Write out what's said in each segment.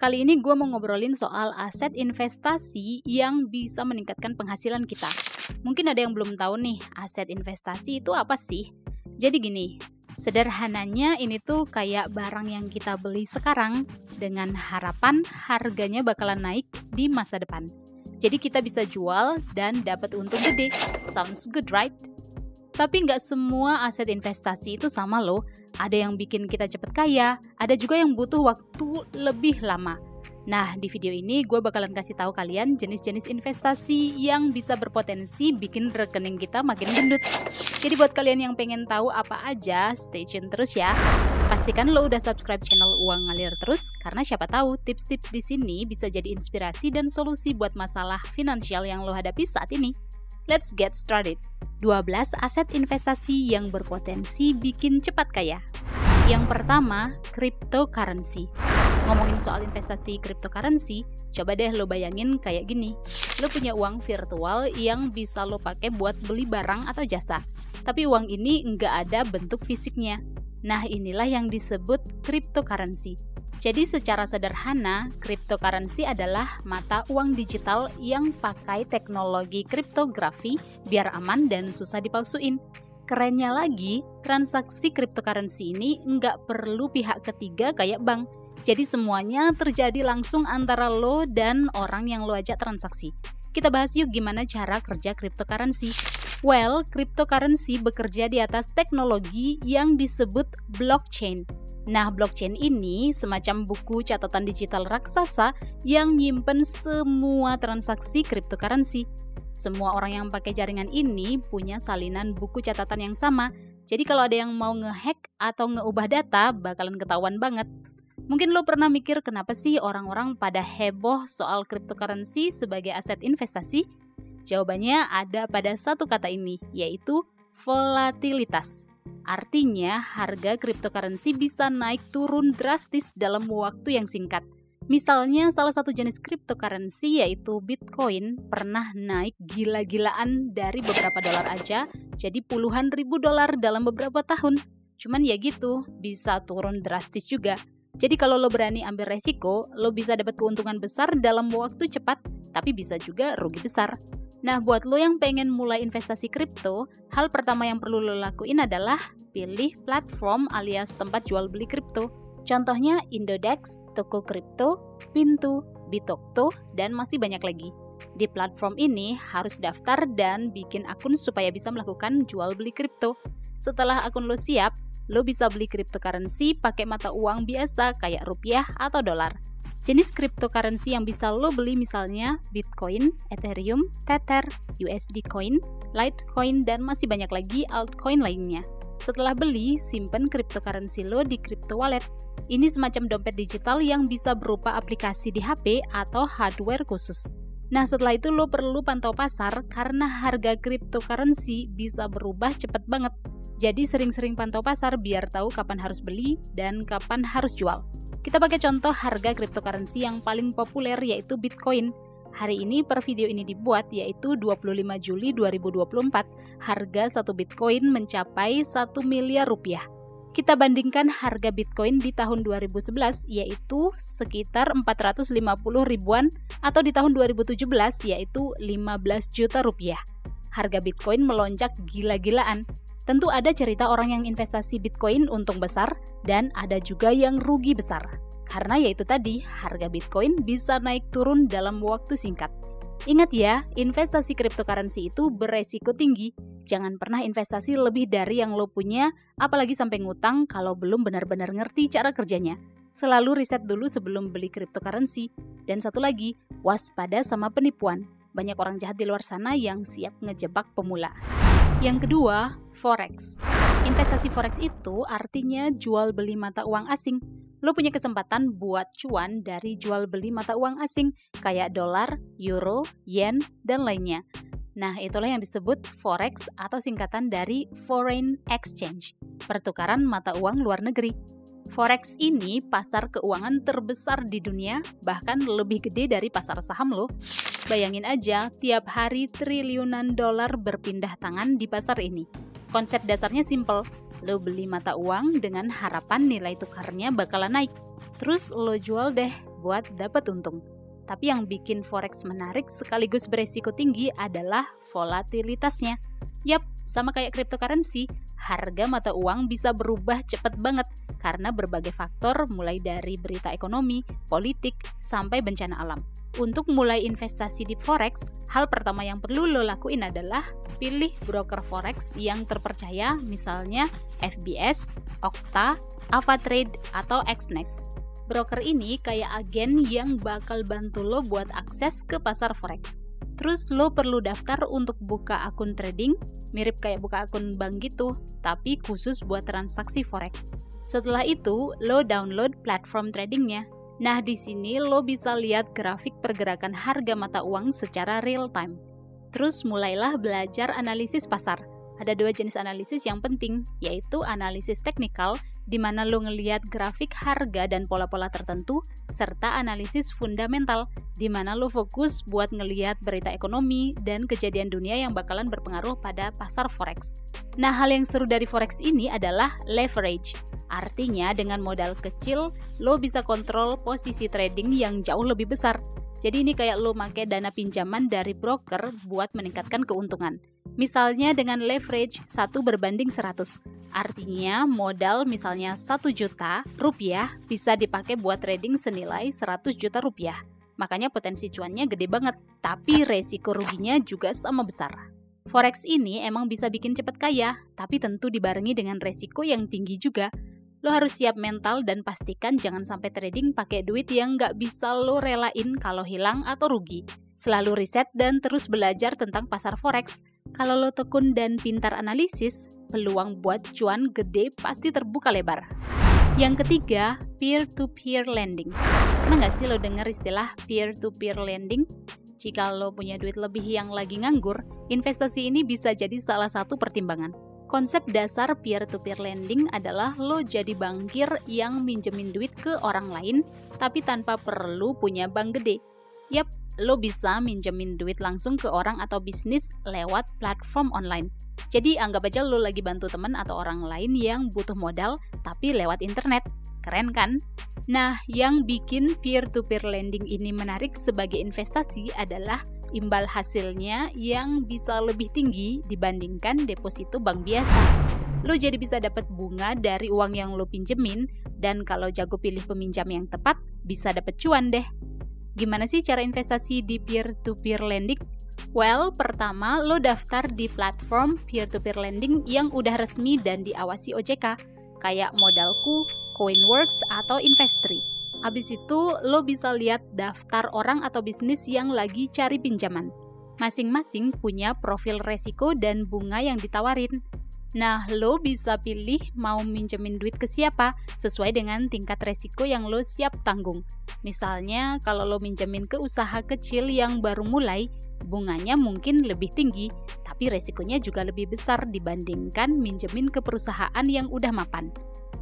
Kali ini gue mau ngobrolin soal aset investasi yang bisa meningkatkan penghasilan kita. Mungkin ada yang belum tahu nih, aset investasi itu apa sih? Jadi gini, sederhananya ini tuh kayak barang yang kita beli sekarang dengan harapan harganya bakalan naik di masa depan. Jadi kita bisa jual dan dapat untung gede. Sounds good, right? Tapi nggak semua aset investasi itu sama loh. Ada yang bikin kita cepet kaya, ada juga yang butuh waktu lebih lama. Nah, di video ini gue bakalan kasih tahu kalian jenis-jenis investasi yang bisa berpotensi bikin rekening kita makin gendut. Jadi buat kalian yang pengen tahu apa aja, stay tune terus ya. Pastikan lo udah subscribe channel Uang Ngalir Terus, karena siapa tahu tips-tips di sini bisa jadi inspirasi dan solusi buat masalah finansial yang lo hadapi saat ini. Let's get started. 12 aset investasi yang berpotensi bikin cepat kaya. Yang pertama, cryptocurrency. Ngomongin soal investasi cryptocurrency, coba deh lo bayangin kayak gini. Lo punya uang virtual yang bisa lo pakai buat beli barang atau jasa. Tapi uang ini nggak ada bentuk fisiknya. Nah, inilah yang disebut cryptocurrency. Jadi secara sederhana, cryptocurrency adalah mata uang digital yang pakai teknologi kriptografi biar aman dan susah dipalsuin. Kerennya lagi, transaksi cryptocurrency ini nggak perlu pihak ketiga kayak bank. Jadi semuanya terjadi langsung antara lo dan orang yang lo ajak transaksi. Kita bahas yuk gimana cara kerja cryptocurrency. Well, cryptocurrency bekerja di atas teknologi yang disebut blockchain. Nah, blockchain ini semacam buku catatan digital raksasa yang nyimpen semua transaksi cryptocurrency. Semua orang yang pakai jaringan ini punya salinan buku catatan yang sama. Jadi kalau ada yang mau ngehack atau ngeubah data, bakalan ketahuan banget. Mungkin lo pernah mikir kenapa sih orang-orang pada heboh soal cryptocurrency sebagai aset investasi? Jawabannya ada pada satu kata ini, yaitu volatilitas. Artinya, harga cryptocurrency bisa naik turun drastis dalam waktu yang singkat. Misalnya, salah satu jenis cryptocurrency yaitu Bitcoin pernah naik gila-gilaan dari beberapa dolar aja jadi puluhan ribu dolar dalam beberapa tahun. Cuman ya gitu, bisa turun drastis juga. Jadi kalau lo berani ambil resiko, lo bisa dapat keuntungan besar dalam waktu cepat, tapi bisa juga rugi besar. Nah, buat lo yang pengen mulai investasi kripto, hal pertama yang perlu lo lakuin adalah pilih platform alias tempat jual beli kripto. Contohnya Indodex, Toko Kripto, Pintu, Bitokto, dan masih banyak lagi. Di platform ini harus daftar dan bikin akun supaya bisa melakukan jual beli kripto. Setelah akun lo siap, lo bisa beli cryptocurrency pakai mata uang biasa kayak rupiah atau dolar. Jenis cryptocurrency yang bisa lo beli misalnya Bitcoin, Ethereum, Tether, USD Coin, Litecoin, dan masih banyak lagi altcoin lainnya. Setelah beli, simpen cryptocurrency lo di crypto wallet. Ini semacam dompet digital yang bisa berupa aplikasi di HP atau hardware khusus. Nah, setelah itu lo perlu pantau pasar karena harga cryptocurrency bisa berubah cepet banget. Jadi sering-sering pantau pasar biar tahu kapan harus beli dan kapan harus jual. Kita pakai contoh harga cryptocurrency yang paling populer yaitu Bitcoin. Hari ini per video ini dibuat yaitu 25 Juli 2024. Harga satu Bitcoin mencapai 1 miliar rupiah. Kita bandingkan harga Bitcoin di tahun 2011 yaitu sekitar 450 ribuan atau di tahun 2017 yaitu 15 juta rupiah. Harga Bitcoin melonjak gila-gilaan. Tentu ada cerita orang yang investasi Bitcoin untung besar dan ada juga yang rugi besar. Karena yaitu tadi, harga Bitcoin bisa naik turun dalam waktu singkat. Ingat ya, investasi cryptocurrency itu beresiko tinggi. Jangan pernah investasi lebih dari yang lo punya, apalagi sampai ngutang kalau belum benar-benar ngerti cara kerjanya. Selalu riset dulu sebelum beli cryptocurrency. Dan satu lagi, waspada sama penipuan. Banyak orang jahat di luar sana yang siap ngejebak pemula. Yang kedua, forex. Investasi forex itu artinya jual beli mata uang asing. Lo punya kesempatan buat cuan dari jual beli mata uang asing kayak dolar, euro, yen, dan lainnya. Nah, itulah yang disebut forex atau singkatan dari foreign exchange, pertukaran mata uang luar negeri. Forex ini pasar keuangan terbesar di dunia, bahkan lebih gede dari pasar saham loh. Bayangin aja, tiap hari triliunan dolar berpindah tangan di pasar ini. Konsep dasarnya simple. Lo beli mata uang dengan harapan nilai tukarnya bakalan naik. Terus lo jual deh buat dapat untung. Tapi yang bikin forex menarik sekaligus beresiko tinggi adalah volatilitasnya. Yap, sama kayak cryptocurrency, harga mata uang bisa berubah cepat banget karena berbagai faktor mulai dari berita ekonomi, politik, sampai bencana alam. Untuk mulai investasi di forex, hal pertama yang perlu lo lakuin adalah pilih broker forex yang terpercaya, misalnya FBS, Okta, AvaTrade, atau Xnext. Broker ini kayak agen yang bakal bantu lo buat akses ke pasar forex. Terus lo perlu daftar untuk buka akun trading, mirip kayak buka akun bank gitu, tapi khusus buat transaksi forex. Setelah itu, lo download platform tradingnya. Nah, di sini lo bisa lihat grafik pergerakan harga mata uang secara real time. Terus mulailah belajar analisis pasar. Ada 2 jenis analisis yang penting, yaitu analisis teknikal, di mana lo ngelihat grafik harga dan pola-pola tertentu, serta analisis fundamental, di mana lo fokus buat ngelihat berita ekonomi dan kejadian dunia yang bakalan berpengaruh pada pasar forex. Nah, hal yang seru dari forex ini adalah leverage. Artinya, dengan modal kecil, lo bisa kontrol posisi trading yang jauh lebih besar. Jadi ini kayak lo pakai dana pinjaman dari broker buat meningkatkan keuntungan. Misalnya dengan leverage 1:100. Artinya modal misalnya 1 juta rupiah bisa dipakai buat trading senilai 100 juta rupiah. Makanya potensi cuannya gede banget, tapi resiko ruginya juga sama besar. Forex ini emang bisa bikin cepat kaya, tapi tentu dibarengi dengan resiko yang tinggi juga. Lo harus siap mental dan pastikan jangan sampai trading pakai duit yang nggak bisa lo relain kalau hilang atau rugi. Selalu riset dan terus belajar tentang pasar forex. Kalau lo tekun dan pintar analisis, peluang buat cuan gede pasti terbuka lebar. Yang ketiga, peer-to-peer lending. Pernah nggak sih lo denger istilah peer-to-peer lending? Jika lo punya duit lebih yang lagi nganggur, investasi ini bisa jadi salah satu pertimbangan. Konsep dasar peer-to-peer lending adalah lo jadi bankir yang minjemin duit ke orang lain, tapi tanpa perlu punya bank gede. Yap, lo bisa minjemin duit langsung ke orang atau bisnis lewat platform online. Jadi anggap aja lo lagi bantu teman atau orang lain yang butuh modal, tapi lewat internet. Keren kan? Nah, yang bikin peer-to-peer lending ini menarik sebagai investasi adalah imbal hasilnya yang bisa lebih tinggi dibandingkan deposito bank biasa. Lo jadi bisa dapat bunga dari uang yang lo pinjemin, dan kalau jago pilih peminjam yang tepat, bisa dapat cuan deh. Gimana sih cara investasi di peer-to-peer lending? Well, pertama lo daftar di platform peer-to-peer lending yang udah resmi dan diawasi OJK, kayak Modalku, Coinworks, atau Investri. Habis itu, lo bisa lihat daftar orang atau bisnis yang lagi cari pinjaman. Masing-masing punya profil resiko dan bunga yang ditawarin. Nah, lo bisa pilih mau minjemin duit ke siapa sesuai dengan tingkat resiko yang lo siap tanggung. Misalnya, kalau lo minjemin ke usaha kecil yang baru mulai, bunganya mungkin lebih tinggi, tapi resikonya juga lebih besar dibandingkan minjemin ke perusahaan yang udah mapan.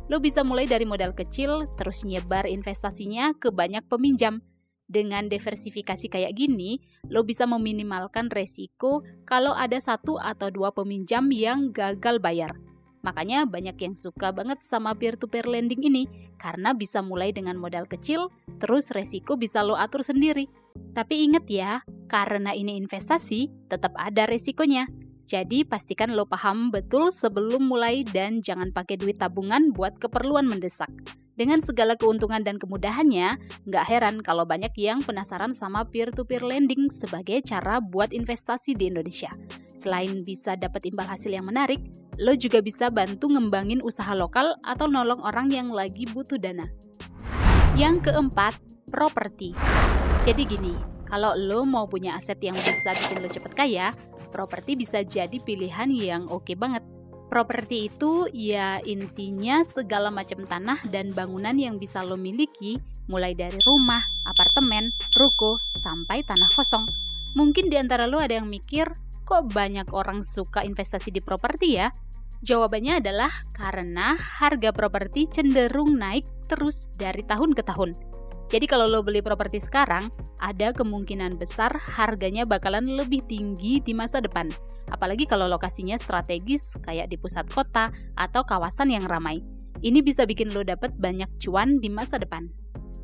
Lo bisa mulai dari modal kecil, terus nyebar investasinya ke banyak peminjam. Dengan diversifikasi kayak gini, lo bisa meminimalkan resiko kalau ada 1 atau 2 peminjam yang gagal bayar. Makanya banyak yang suka banget sama peer-to-peer lending ini, karena bisa mulai dengan modal kecil, terus resiko bisa lo atur sendiri. Tapi inget ya, karena ini investasi, tetap ada resikonya. Jadi pastikan lo paham betul sebelum mulai dan jangan pakai duit tabungan buat keperluan mendesak. Dengan segala keuntungan dan kemudahannya, nggak heran kalau banyak yang penasaran sama peer-to-peer lending sebagai cara buat investasi di Indonesia. Selain bisa dapat imbal hasil yang menarik, lo juga bisa bantu ngembangin usaha lokal atau nolong orang yang lagi butuh dana. Yang keempat, properti. Jadi gini, kalau lo mau punya aset yang bisa bikin lo cepet kaya, properti bisa jadi pilihan yang oke banget. Properti itu ya intinya segala macam tanah dan bangunan yang bisa lo miliki, mulai dari rumah, apartemen, ruko, sampai tanah kosong. Mungkin di antara lo ada yang mikir, kok banyak orang suka investasi di properti ya? Jawabannya adalah karena harga properti cenderung naik terus dari tahun ke tahun. Jadi kalau lo beli properti sekarang, ada kemungkinan besar harganya bakalan lebih tinggi di masa depan. Apalagi kalau lokasinya strategis kayak di pusat kota atau kawasan yang ramai. Ini bisa bikin lo dapat banyak cuan di masa depan.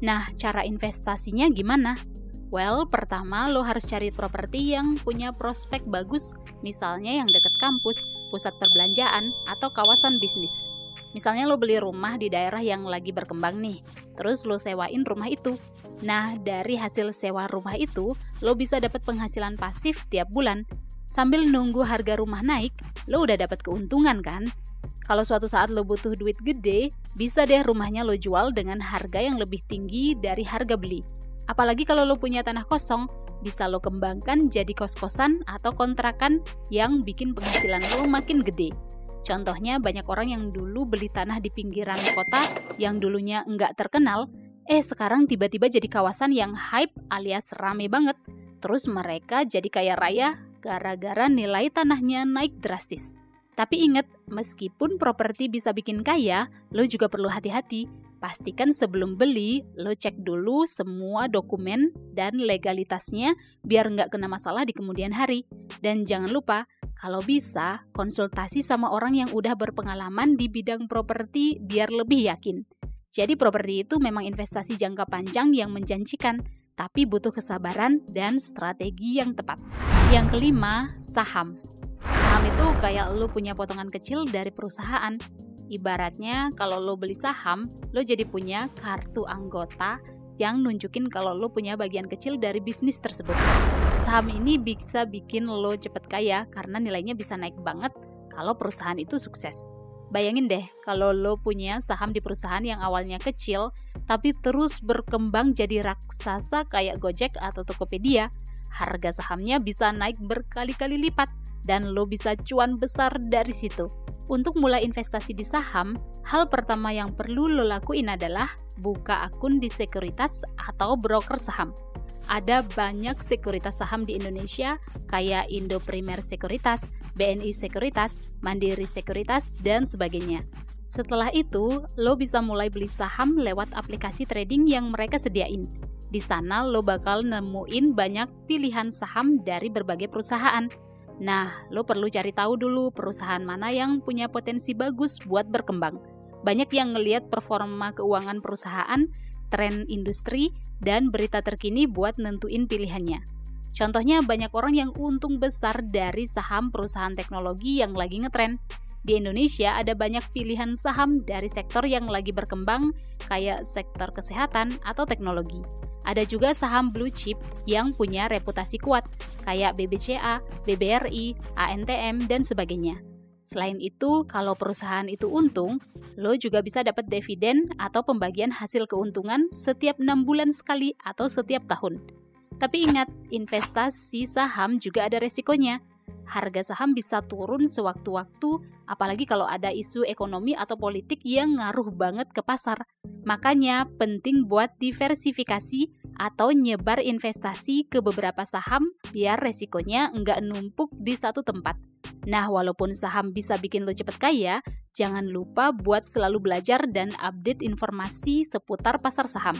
Nah, cara investasinya gimana? Well, pertama lo harus cari properti yang punya prospek bagus, misalnya yang dekat kampus, pusat perbelanjaan, atau kawasan bisnis. Misalnya lo beli rumah di daerah yang lagi berkembang nih, terus lo sewain rumah itu. Nah, dari hasil sewa rumah itu, lo bisa dapat penghasilan pasif tiap bulan. Sambil nunggu harga rumah naik, lo udah dapat keuntungan kan? Kalau suatu saat lo butuh duit gede, bisa deh rumahnya lo jual dengan harga yang lebih tinggi dari harga beli. Apalagi kalau lo punya tanah kosong, bisa lo kembangkan jadi kos-kosan atau kontrakan yang bikin penghasilan lo makin gede. Contohnya banyak orang yang dulu beli tanah di pinggiran kota yang dulunya nggak terkenal, sekarang tiba-tiba jadi kawasan yang hype alias rame banget. Terus mereka jadi kaya raya gara-gara nilai tanahnya naik drastis. Tapi ingat, meskipun properti bisa bikin kaya, lo juga perlu hati-hati. Pastikan sebelum beli, lo cek dulu semua dokumen dan legalitasnya biar nggak kena masalah di kemudian hari. Dan jangan lupa, kalau bisa, konsultasi sama orang yang udah berpengalaman di bidang properti biar lebih yakin. Jadi properti itu memang investasi jangka panjang yang menjanjikan, tapi butuh kesabaran dan strategi yang tepat. Yang kelima, saham. Saham itu kayak lo punya potongan kecil dari perusahaan. Ibaratnya kalau lo beli saham, lo jadi punya kartu anggota yang nunjukin kalau lo punya bagian kecil dari bisnis tersebut. Saham ini bisa bikin lo cepet kaya karena nilainya bisa naik banget kalau perusahaan itu sukses. Bayangin deh kalau lo punya saham di perusahaan yang awalnya kecil tapi terus berkembang jadi raksasa kayak Gojek atau Tokopedia. Harga sahamnya bisa naik berkali-kali lipat dan lo bisa cuan besar dari situ. Untuk mulai investasi di saham, hal pertama yang perlu lo lakuin adalah buka akun di sekuritas atau broker saham. Ada banyak sekuritas saham di Indonesia kayak Indo Primer Sekuritas, BNI Sekuritas, Mandiri Sekuritas, dan sebagainya. Setelah itu, lo bisa mulai beli saham lewat aplikasi trading yang mereka sediain. Di sana lo bakal nemuin banyak pilihan saham dari berbagai perusahaan. Nah, lo perlu cari tahu dulu perusahaan mana yang punya potensi bagus buat berkembang. Banyak yang ngelihat performa keuangan perusahaan, tren industri, dan berita terkini buat nentuin pilihannya. Contohnya banyak orang yang untung besar dari saham perusahaan teknologi yang lagi ngetren. Di Indonesia ada banyak pilihan saham dari sektor yang lagi berkembang kayak sektor kesehatan atau teknologi. Ada juga saham blue chip yang punya reputasi kuat kayak BBCA, BBRI, ANTM, dan sebagainya. Selain itu, kalau perusahaan itu untung, lo juga bisa dapat dividen atau pembagian hasil keuntungan setiap 6 bulan sekali atau setiap tahun. Tapi ingat, investasi saham juga ada resikonya. Harga saham bisa turun sewaktu-waktu, apalagi kalau ada isu ekonomi atau politik yang ngaruh banget ke pasar. Makanya penting buat diversifikasi atau nyebar investasi ke beberapa saham biar resikonya nggak numpuk di satu tempat. Nah, walaupun saham bisa bikin lo cepet kaya, jangan lupa buat selalu belajar dan update informasi seputar pasar saham.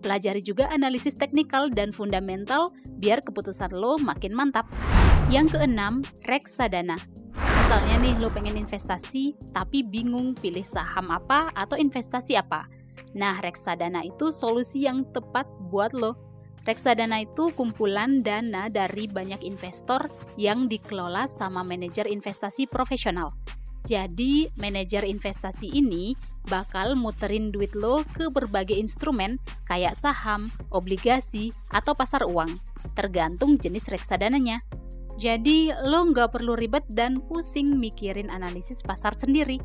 Pelajari juga analisis teknikal dan fundamental biar keputusan lo makin mantap. Yang keenam, reksadana. Misalnya nih lo pengen investasi tapi bingung pilih saham apa atau investasi apa. Nah, reksadana itu solusi yang tepat buat lo. Reksadana itu kumpulan dana dari banyak investor yang dikelola sama manajer investasi profesional. Jadi, manajer investasi ini bakal muterin duit lo ke berbagai instrumen kayak saham, obligasi, atau pasar uang, tergantung jenis reksadananya. Jadi, lo nggak perlu ribet dan pusing mikirin analisis pasar sendiri.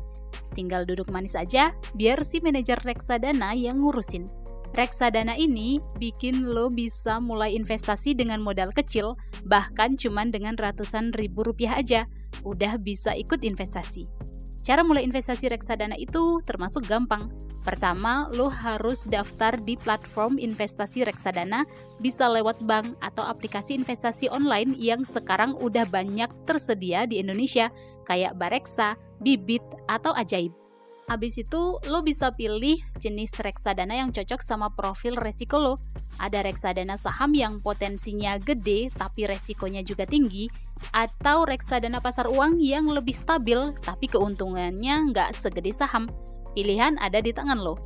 Tinggal duduk manis aja, biar si manajer reksadana yang ngurusin. Reksadana ini bikin lo bisa mulai investasi dengan modal kecil, bahkan cuman dengan ratusan ribu rupiah aja, udah bisa ikut investasi. Cara mulai investasi reksadana itu termasuk gampang. Pertama, lo harus daftar di platform investasi reksadana, bisa lewat bank atau aplikasi investasi online yang sekarang udah banyak tersedia di Indonesia, kayak Bareksa, Bibit, atau Ajaib. Habis itu, lo bisa pilih jenis reksadana yang cocok sama profil resiko lo. Ada reksadana saham yang potensinya gede tapi resikonya juga tinggi, atau reksadana pasar uang yang lebih stabil tapi keuntungannya nggak segede saham. Pilihan ada di tangan lo.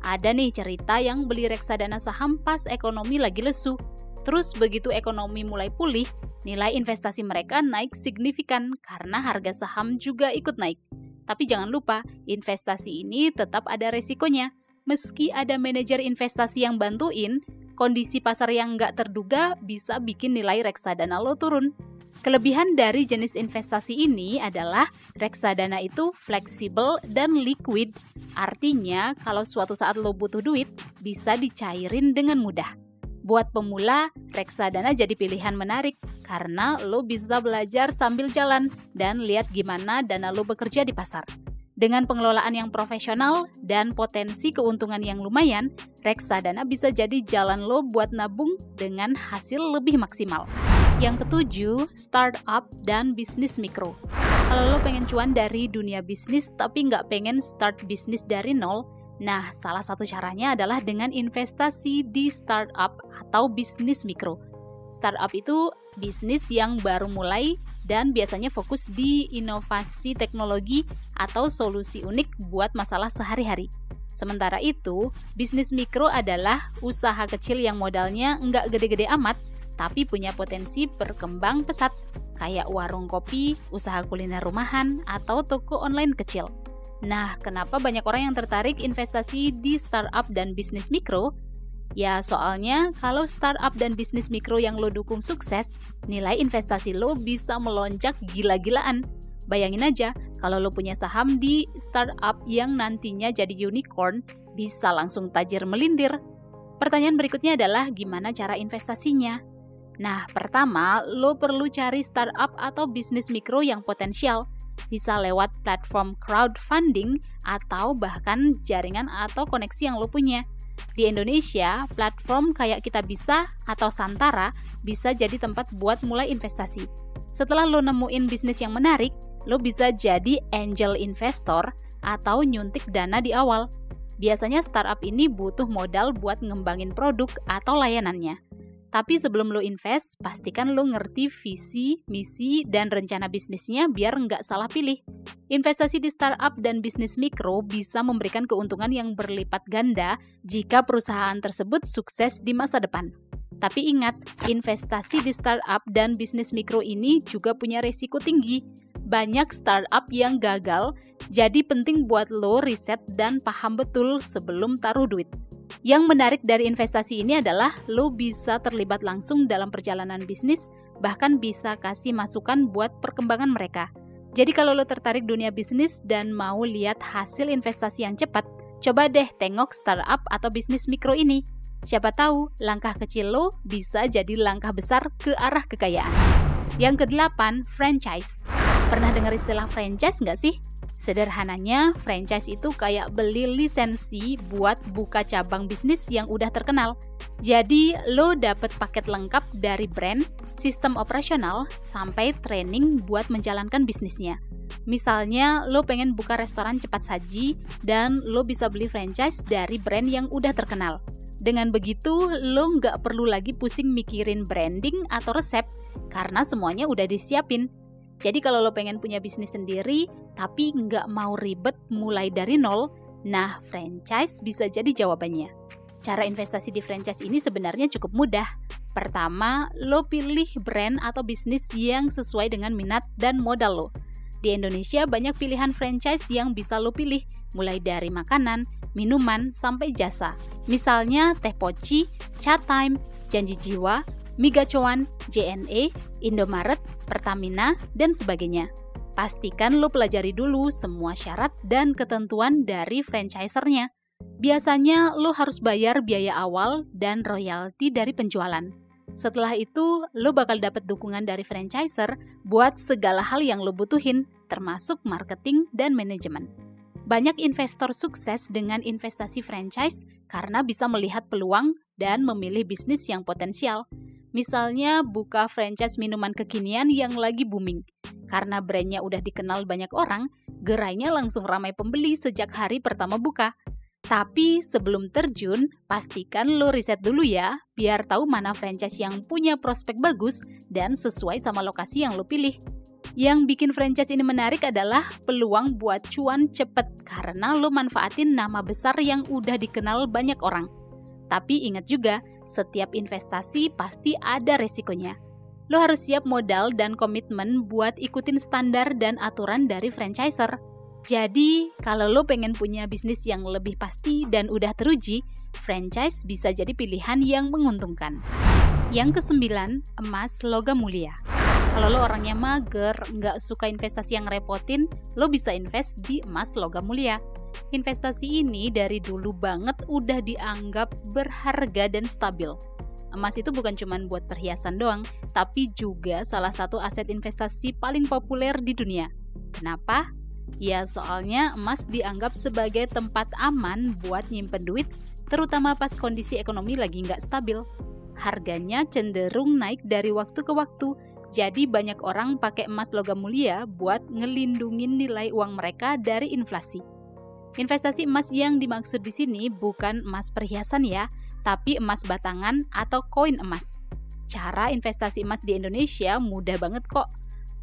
Ada nih cerita yang beli reksadana saham pas ekonomi lagi lesu. Terus begitu ekonomi mulai pulih, nilai investasi mereka naik signifikan karena harga saham juga ikut naik. Tapi jangan lupa, investasi ini tetap ada resikonya. Meski ada manajer investasi yang bantuin, kondisi pasar yang nggak terduga bisa bikin nilai reksadana lo turun. Kelebihan dari jenis investasi ini adalah reksadana itu fleksibel dan liquid. Artinya, kalau suatu saat lo butuh duit, bisa dicairin dengan mudah. Buat pemula, reksadana jadi pilihan menarik karena lo bisa belajar sambil jalan dan lihat gimana dana lo bekerja di pasar. Dengan pengelolaan yang profesional dan potensi keuntungan yang lumayan, reksadana bisa jadi jalan lo buat nabung dengan hasil lebih maksimal. Yang ketujuh, startup dan bisnis mikro. Kalau lo pengen cuan dari dunia bisnis tapi nggak pengen start bisnis dari nol, nah, salah satu caranya adalah dengan investasi di startup atau bisnis mikro. Startup itu bisnis yang baru mulai dan biasanya fokus di inovasi teknologi atau solusi unik buat masalah sehari-hari. Sementara itu, bisnis mikro adalah usaha kecil yang modalnya nggak gede-gede amat, tapi punya potensi berkembang pesat, kayak warung kopi, usaha kuliner rumahan, atau toko online kecil. Nah, kenapa banyak orang yang tertarik investasi di startup dan bisnis mikro? Ya, soalnya kalau startup dan bisnis mikro yang lo dukung sukses, nilai investasi lo bisa melonjak gila-gilaan. Bayangin aja, kalau lo punya saham di startup yang nantinya jadi unicorn, bisa langsung tajir melintir. Pertanyaan berikutnya adalah gimana cara investasinya? Nah, pertama, lo perlu cari startup atau bisnis mikro yang potensial. Bisa lewat platform crowdfunding atau bahkan jaringan atau koneksi yang lo punya. Di Indonesia, platform kayak Kitabisa atau Santara bisa jadi tempat buat mulai investasi. Setelah lo nemuin bisnis yang menarik, lo bisa jadi angel investor atau nyuntik dana di awal. Biasanya startup ini butuh modal buat ngembangin produk atau layanannya. Tapi sebelum lo invest, pastikan lo ngerti visi, misi, dan rencana bisnisnya biar nggak salah pilih. Investasi di startup dan bisnis mikro bisa memberikan keuntungan yang berlipat ganda jika perusahaan tersebut sukses di masa depan. Tapi ingat, investasi di startup dan bisnis mikro ini juga punya risiko tinggi. Banyak startup yang gagal, jadi penting buat lo riset dan paham betul sebelum taruh duit. Yang menarik dari investasi ini adalah lo bisa terlibat langsung dalam perjalanan bisnis, bahkan bisa kasih masukan buat perkembangan mereka. Jadi kalau lo tertarik dunia bisnis dan mau lihat hasil investasi yang cepat, coba deh tengok startup atau bisnis mikro ini. Siapa tahu langkah kecil lo bisa jadi langkah besar ke arah kekayaan. Yang kedelapan, franchise. Pernah dengar istilah franchise nggak sih? Sederhananya, franchise itu kayak beli lisensi buat buka cabang bisnis yang udah terkenal. Jadi, lo dapet paket lengkap dari brand, sistem operasional, sampai training buat menjalankan bisnisnya. Misalnya, lo pengen buka restoran cepat saji, dan lo bisa beli franchise dari brand yang udah terkenal. Dengan begitu, lo nggak perlu lagi pusing mikirin branding atau resep, karena semuanya udah disiapin. Jadi kalau lo pengen punya bisnis sendiri, tapi nggak mau ribet mulai dari nol, nah franchise bisa jadi jawabannya. Cara investasi di franchise ini sebenarnya cukup mudah. Pertama, lo pilih brand atau bisnis yang sesuai dengan minat dan modal lo. Di Indonesia banyak pilihan franchise yang bisa lo pilih, mulai dari makanan, minuman, sampai jasa. Misalnya Teh Poci, Chatime, Janji Jiwa, Mi Gacoan, JNE, Indomaret, Pertamina, dan sebagainya. Pastikan lo pelajari dulu semua syarat dan ketentuan dari franchisernya. Biasanya lo harus bayar biaya awal dan royalti dari penjualan. Setelah itu, lo bakal dapat dukungan dari franchiser buat segala hal yang lo butuhin, termasuk marketing dan manajemen. Banyak investor sukses dengan investasi franchise karena bisa melihat peluang dan memilih bisnis yang potensial. Misalnya buka franchise minuman kekinian yang lagi booming. Karena brandnya udah dikenal banyak orang, gerainya langsung ramai pembeli sejak hari pertama buka. Tapi sebelum terjun, pastikan lo riset dulu ya, biar tahu mana franchise yang punya prospek bagus dan sesuai sama lokasi yang lo pilih. Yang bikin franchise ini menarik adalah peluang buat cuan cepet karena lo manfaatin nama besar yang udah dikenal banyak orang. Tapi ingat juga, setiap investasi pasti ada resikonya. Lo harus siap modal dan komitmen buat ikutin standar dan aturan dari franchiser. Jadi, kalau lo pengen punya bisnis yang lebih pasti dan udah teruji, franchise bisa jadi pilihan yang menguntungkan. Yang kesembilan, emas logam mulia. Kalau lo orangnya mager, nggak suka investasi yang repotin, lo bisa invest di emas logam mulia. Investasi ini dari dulu banget udah dianggap berharga dan stabil. Emas itu bukan cuma buat perhiasan doang, tapi juga salah satu aset investasi paling populer di dunia. Kenapa? Ya soalnya emas dianggap sebagai tempat aman buat nyimpen duit, terutama pas kondisi ekonomi lagi nggak stabil. Harganya cenderung naik dari waktu ke waktu, jadi banyak orang pakai emas logam mulia buat ngelindungin nilai uang mereka dari inflasi. Investasi emas yang dimaksud di sini bukan emas perhiasan ya, tapi emas batangan atau koin emas. Cara investasi emas di Indonesia mudah banget kok.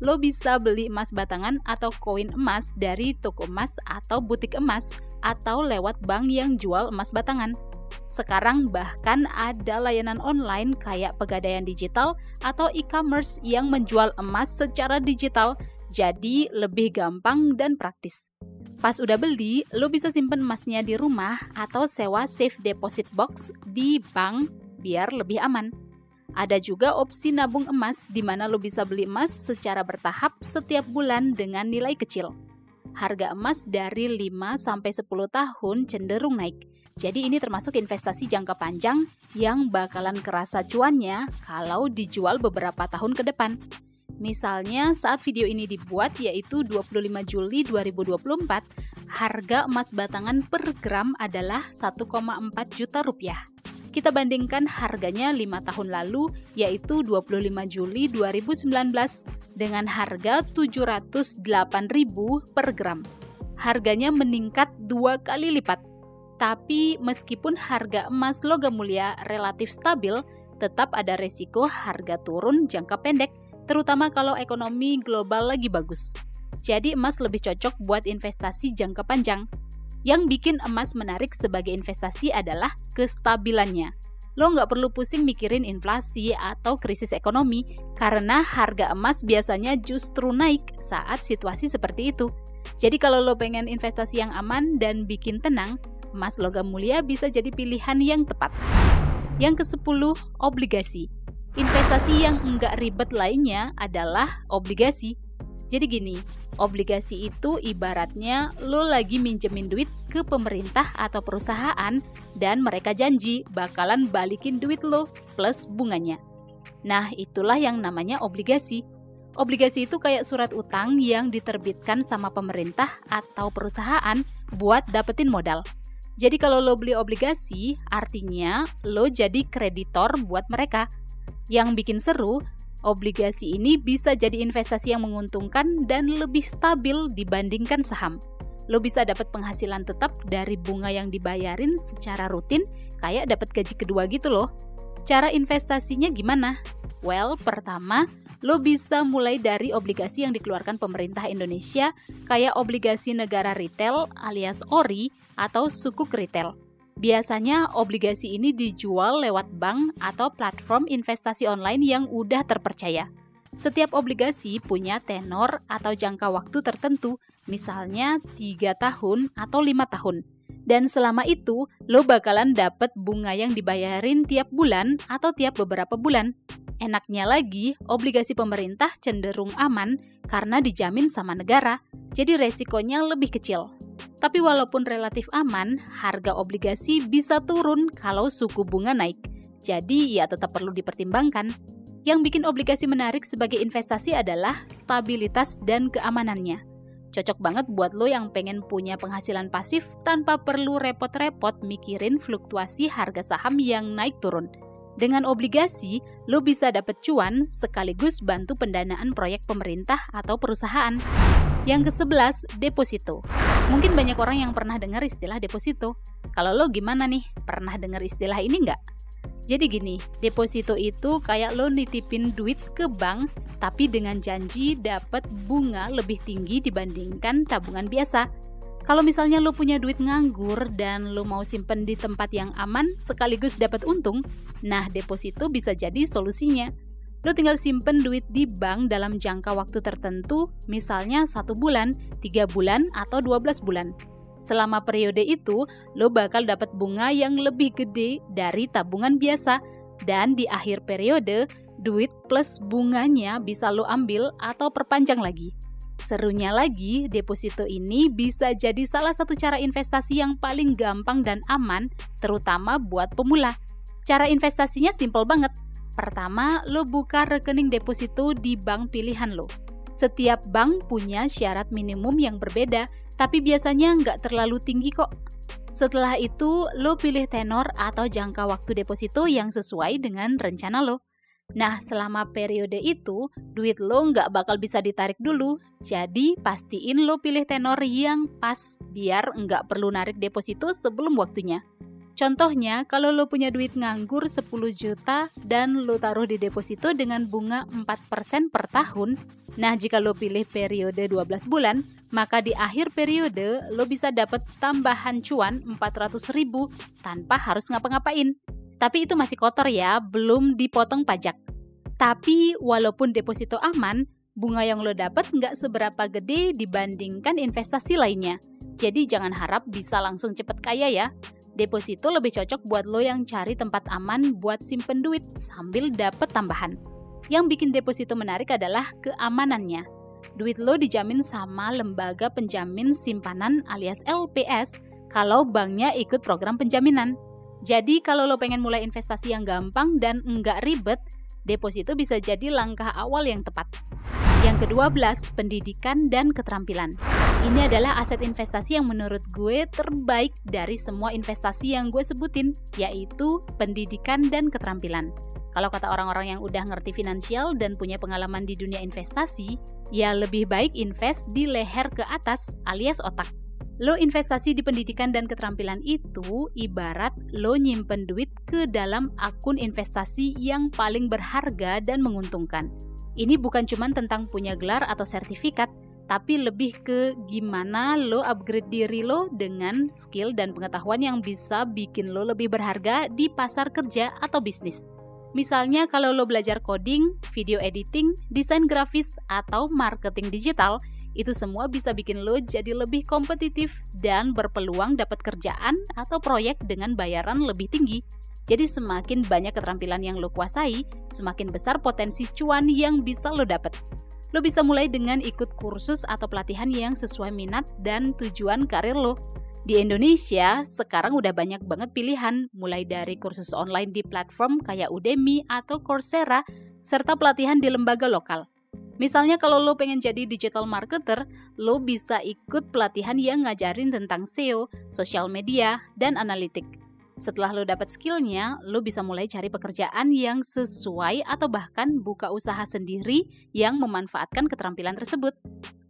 Lo bisa beli emas batangan atau koin emas dari toko emas atau butik emas atau lewat bank yang jual emas batangan. Sekarang bahkan ada layanan online kayak Pegadaian Digital atau e-commerce yang menjual emas secara digital, jadi lebih gampang dan praktis. Pas udah beli, lo bisa simpen emasnya di rumah atau sewa safe deposit box di bank biar lebih aman. Ada juga opsi nabung emas di mana lo bisa beli emas secara bertahap setiap bulan dengan nilai kecil. Harga emas dari 5-10 tahun cenderung naik. Jadi ini termasuk investasi jangka panjang yang bakalan kerasa cuannya kalau dijual beberapa tahun ke depan. Misalnya saat video ini dibuat yaitu 25 Juli 2024, harga emas batangan per gram adalah 1,4 juta rupiah. Kita bandingkan harganya 5 tahun lalu yaitu 25 Juli 2019 dengan harga 708.000 per gram. Harganya meningkat 2 kali lipat. Tapi meskipun harga emas logam mulia relatif stabil, tetap ada resiko harga turun jangka pendek, terutama kalau ekonomi global lagi bagus. Jadi emas lebih cocok buat investasi jangka panjang. Yang bikin emas menarik sebagai investasi adalah kestabilannya. Lo nggak perlu pusing mikirin inflasi atau krisis ekonomi, karena harga emas biasanya justru naik saat situasi seperti itu. Jadi kalau lo pengen investasi yang aman dan bikin tenang, emas logam mulia bisa jadi pilihan yang tepat. Yang ke-10, obligasi. Investasi yang nggak ribet lainnya adalah obligasi. Jadi gini, obligasi itu ibaratnya lo lagi minjemin duit ke pemerintah atau perusahaan dan mereka janji bakalan balikin duit lo plus bunganya. Nah, itulah yang namanya obligasi. Obligasi itu kayak surat utang yang diterbitkan sama pemerintah atau perusahaan buat dapetin modal. Jadi kalau lo beli obligasi, artinya lo jadi kreditor buat mereka. Yang bikin seru, obligasi ini bisa jadi investasi yang menguntungkan dan lebih stabil dibandingkan saham. Lo bisa dapat penghasilan tetap dari bunga yang dibayarin secara rutin, kayak dapat gaji kedua gitu loh. Cara investasinya gimana? Well, pertama, lo bisa mulai dari obligasi yang dikeluarkan pemerintah Indonesia, kayak obligasi negara retail alias ORI atau sukuk retail. Biasanya obligasi ini dijual lewat bank atau platform investasi online yang udah terpercaya. Setiap obligasi punya tenor atau jangka waktu tertentu, misalnya 3 tahun atau 5 tahun. Dan selama itu, lo bakalan dapet bunga yang dibayarin tiap bulan atau tiap beberapa bulan. Enaknya lagi, obligasi pemerintah cenderung aman karena dijamin sama negara, jadi resikonya lebih kecil. Tapi walaupun relatif aman, harga obligasi bisa turun kalau suku bunga naik. Jadi ya tetap perlu dipertimbangkan. Yang bikin obligasi menarik sebagai investasi adalah stabilitas dan keamanannya. Cocok banget buat lo yang pengen punya penghasilan pasif tanpa perlu repot-repot mikirin fluktuasi harga saham yang naik turun. Dengan obligasi, lo bisa dapat cuan sekaligus bantu pendanaan proyek pemerintah atau perusahaan. Yang ke-11, deposito. Mungkin banyak orang yang pernah dengar istilah deposito. Kalau lo gimana nih? Pernah dengar istilah ini nggak? Jadi gini, deposito itu kayak lo nitipin duit ke bank, tapi dengan janji dapat bunga lebih tinggi dibandingkan tabungan biasa. Kalau misalnya lo punya duit nganggur dan lo mau simpen di tempat yang aman sekaligus dapat untung, nah deposito bisa jadi solusinya. Lo tinggal simpen duit di bank dalam jangka waktu tertentu, misalnya 1 bulan, 3 bulan, atau 12 bulan. Selama periode itu, lo bakal dapat bunga yang lebih gede dari tabungan biasa. Dan di akhir periode, duit plus bunganya bisa lo ambil atau perpanjang lagi. Serunya lagi, deposito ini bisa jadi salah satu cara investasi yang paling gampang dan aman, terutama buat pemula. Cara investasinya simpel banget. Pertama, lo buka rekening deposito di bank pilihan lo. Setiap bank punya syarat minimum yang berbeda, tapi biasanya nggak terlalu tinggi kok. Setelah itu, lo pilih tenor atau jangka waktu deposito yang sesuai dengan rencana lo. Nah, selama periode itu, duit lo nggak bakal bisa ditarik dulu. Jadi, pastiin lo pilih tenor yang pas, biar nggak perlu narik deposito sebelum waktunya. Contohnya, kalau lo punya duit nganggur 10 juta dan lo taruh di deposito dengan bunga 4% per tahun, nah jika lo pilih periode 12 bulan, maka di akhir periode lo bisa dapat tambahan cuan 400.000 tanpa harus ngapa-ngapain. Tapi itu masih kotor ya, belum dipotong pajak. Tapi walaupun deposito aman, bunga yang lo dapat nggak seberapa gede dibandingkan investasi lainnya. Jadi jangan harap bisa langsung cepet kaya ya. Deposito lebih cocok buat lo yang cari tempat aman buat simpen duit sambil dapet tambahan. Yang bikin deposito menarik adalah keamanannya. Duit lo dijamin sama lembaga penjamin simpanan alias LPS kalau banknya ikut program penjaminan. Jadi kalau lo pengen mulai investasi yang gampang dan nggak ribet, deposito bisa jadi langkah awal yang tepat. Yang ke-12, pendidikan dan keterampilan. Ini adalah aset investasi yang menurut gue terbaik dari semua investasi yang gue sebutin, yaitu pendidikan dan keterampilan. Kalau kata orang-orang yang udah ngerti finansial dan punya pengalaman di dunia investasi, ya lebih baik invest di leher ke atas alias otak. Lo investasi di pendidikan dan keterampilan itu ibarat lo nyimpen duit ke dalam akun investasi yang paling berharga dan menguntungkan. Ini bukan cuma tentang punya gelar atau sertifikat, tapi lebih ke gimana lo upgrade diri lo dengan skill dan pengetahuan yang bisa bikin lo lebih berharga di pasar kerja atau bisnis. Misalnya kalau lo belajar coding, video editing, desain grafis, atau marketing digital, itu semua bisa bikin lo jadi lebih kompetitif dan berpeluang dapat kerjaan atau proyek dengan bayaran lebih tinggi. Jadi semakin banyak keterampilan yang lo kuasai, semakin besar potensi cuan yang bisa lo dapat. Lo bisa mulai dengan ikut kursus atau pelatihan yang sesuai minat dan tujuan karir lo. Di Indonesia, sekarang udah banyak banget pilihan, mulai dari kursus online di platform kayak Udemy atau Coursera, serta pelatihan di lembaga lokal. Misalnya kalau lo pengen jadi digital marketer, lo bisa ikut pelatihan yang ngajarin tentang SEO, social media, dan analitik. Setelah lo dapat skillnya, lo bisa mulai cari pekerjaan yang sesuai atau bahkan buka usaha sendiri yang memanfaatkan keterampilan tersebut.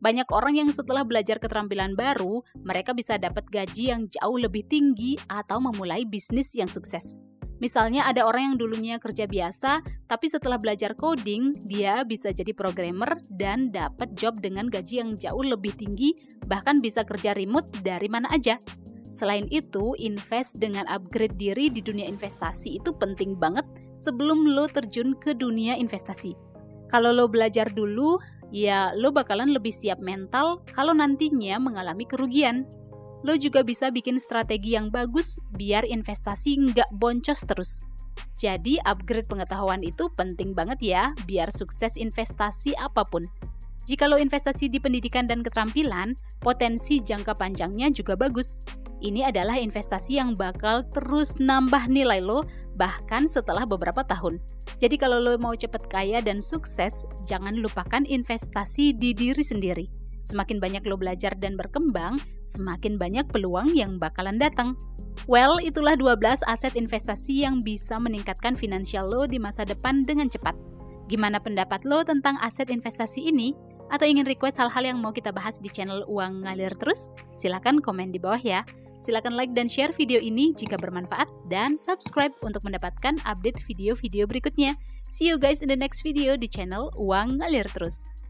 Banyak orang yang setelah belajar keterampilan baru, mereka bisa dapat gaji yang jauh lebih tinggi atau memulai bisnis yang sukses. Misalnya ada orang yang dulunya kerja biasa, tapi setelah belajar coding, dia bisa jadi programmer dan dapat job dengan gaji yang jauh lebih tinggi, bahkan bisa kerja remote dari mana aja. Selain itu, invest dengan upgrade diri di dunia investasi itu penting banget sebelum lo terjun ke dunia investasi. Kalau lo belajar dulu, ya lo bakalan lebih siap mental kalau nantinya mengalami kerugian. Lo juga bisa bikin strategi yang bagus biar investasi nggak boncos terus. Jadi upgrade pengetahuan itu penting banget ya biar sukses investasi apapun. Jika lo investasi di pendidikan dan keterampilan, potensi jangka panjangnya juga bagus. Ini adalah investasi yang bakal terus nambah nilai lo bahkan setelah beberapa tahun. Jadi kalau lo mau cepet kaya dan sukses, jangan lupakan investasi di diri sendiri. Semakin banyak lo belajar dan berkembang, semakin banyak peluang yang bakalan datang. Well, itulah 12 aset investasi yang bisa meningkatkan finansial lo di masa depan dengan cepat. Gimana pendapat lo tentang aset investasi ini? Atau ingin request hal-hal yang mau kita bahas di channel Uang Ngalir Terus? Silakan komen di bawah ya. Silakan like dan share video ini jika bermanfaat dan subscribe untuk mendapatkan update video-video berikutnya. See you guys in the next video di channel Uang Ngalir Terus.